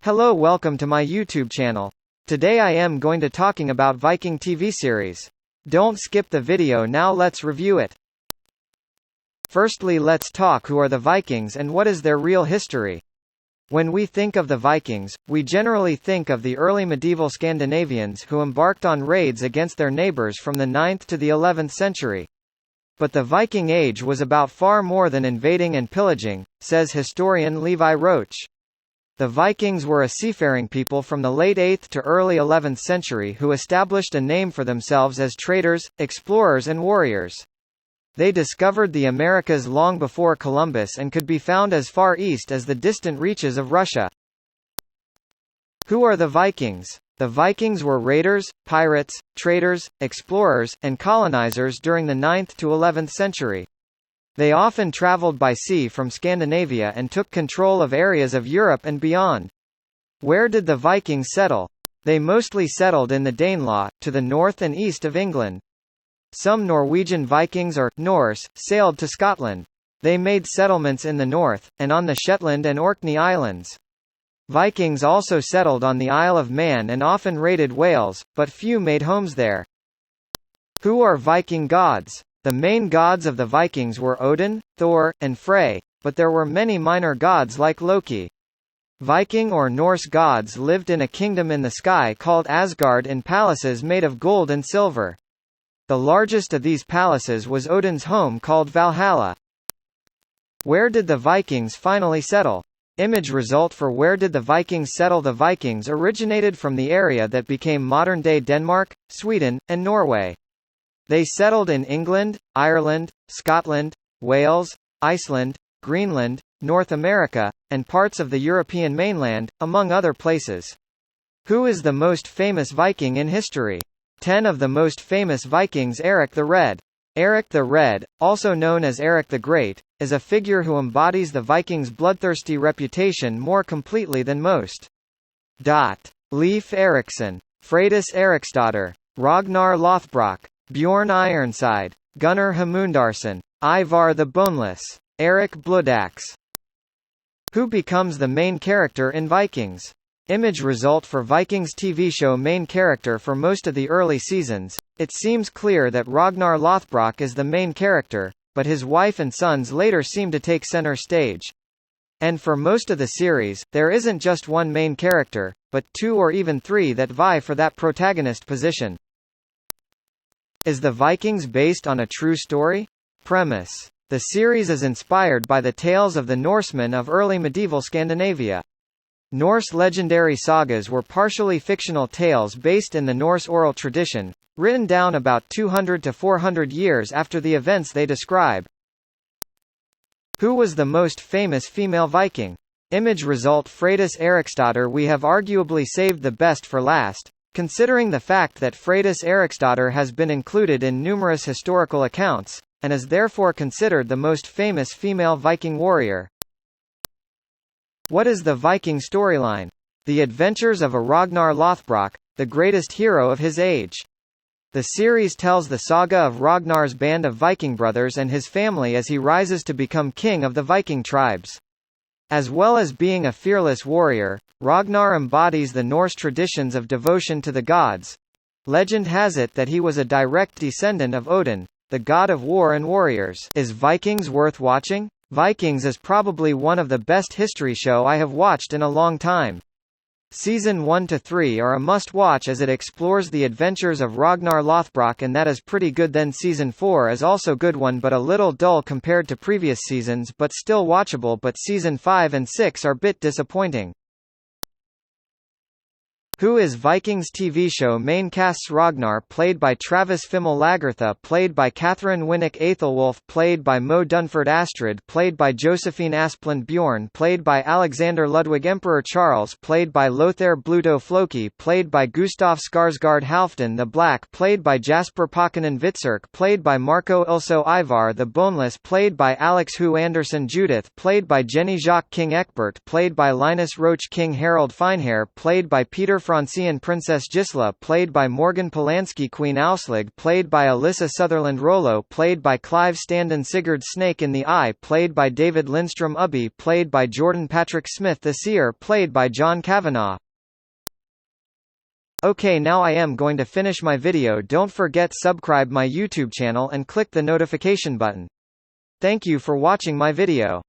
Hello, welcome to my YouTube channel. Today I am going to talking about Viking TV series. Don't skip the video, now let's review it. Firstly, let's talk who are the Vikings and what is their real history. When we think of the Vikings, we generally think of the early medieval Scandinavians who embarked on raids against their neighbors from the 9th to the 11th century. But the Viking Age was about far more than invading and pillaging, says historian Levi Roche. The Vikings were a seafaring people from the late 8th to early 11th century who established a name for themselves as traders, explorers and warriors. They discovered the Americas long before Columbus and could be found as far east as the distant reaches of Russia. Who are the Vikings? The Vikings were raiders, pirates, traders, explorers, and colonizers during the 9th to 11th century. They often traveled by sea from Scandinavia and took control of areas of Europe and beyond. Where did the Vikings settle? They mostly settled in the Danelaw, to the north and east of England. Some Norwegian Vikings or Norse sailed to Scotland. They made settlements in the north, and on the Shetland and Orkney Islands. Vikings also settled on the Isle of Man and often raided Wales, but few made homes there. Who are Viking gods? The main gods of the Vikings were Odin, Thor, and Frey, but there were many minor gods like Loki. Viking or Norse gods lived in a kingdom in the sky called Asgard in palaces made of gold and silver. The largest of these palaces was Odin's home called Valhalla. Where did the Vikings finally settle? Image result for where did the Vikings settle? The Vikings originated from the area that became modern-day Denmark, Sweden, and Norway. They settled in England, Ireland, Scotland, Wales, Iceland, Greenland, North America, and parts of the European mainland, among other places. Who is the most famous Viking in history? 10 of the most famous Vikings. Eric the Red. Eric the Red, also known as Eric the Great, is a figure who embodies the Vikings' bloodthirsty reputation more completely than most. Leif Erikson, Freydis Eriksdotter, Ragnar Lothbrok, Bjorn Ironside, Gunnar Hamundarson, Ivar the Boneless, Eric Bloodaxe. Who becomes the main character in Vikings? Image result for Vikings TV show main character for most of the early seasons. It seems clear that Ragnar Lothbrok is the main character, but his wife and sons later seem to take center stage. And for most of the series, there isn't just one main character, but 2 or even 3 that vie for that protagonist position. Is the Vikings based on a true story? Premise. The series is inspired by the tales of the Norsemen of early medieval Scandinavia. Norse legendary sagas were partially fictional tales based in the Norse oral tradition, written down about 200 to 400 years after the events they describe. Who was the most famous female Viking? Image result Freydis Eriksdotter. We have arguably saved the best for last, considering the fact that Freydis Eriksdotter has been included in numerous historical accounts, and is therefore considered the most famous female Viking warrior. What is the Viking storyline? The adventures of a Ragnar Lothbrok, the greatest hero of his age. The series tells the saga of Ragnar's band of Viking brothers and his family as he rises to become king of the Viking tribes. As well as being a fearless warrior, Ragnar embodies the Norse traditions of devotion to the gods. Legend has it that he was a direct descendant of Odin, the god of war and warriors. Is Vikings worth watching? Vikings is probably one of the best history show I have watched in a long time. Season 1 to 3 are a must-watch as it explores the adventures of Ragnar Lothbrok, and that is pretty good. Then Season 4 is also good one but a little dull compared to previous seasons, but still watchable. But Season 5 and 6 are bit disappointing. Who is Vikings TV show main casts? Ragnar played by Travis Fimmel Lagertha, played by Catherine Winnick Aethelwolf, played by Mo Dunford Astrid, played by Josephine Asplund Bjorn, played by Alexander Ludwig Emperor Charles, played by Lothar Bluto Floki, played by Gustav Skarsgård Halfdan the Black, played by Jasper Pakkanen Vitsirk, played by Marco Ilso Ivar the Boneless, played by Alex Hu Anderson Judith, played by Jenny Jacques King Eckbert, played by Linus Roach King Harold Finehair, played by Peter Francian Princess Gisela played by Morgan Polanski, Queen Auslig played by Alyssa Sutherland, Rollo played by Clive Standen, Sigurd Snake in the Eye played by David Lindstrom, Ubby played by Jordan Patrick Smith, the Seer played by John Kavanagh. Okay, now I am going to finish my video. Don't forget subscribe my YouTube channel and click the notification button. Thank you for watching my video.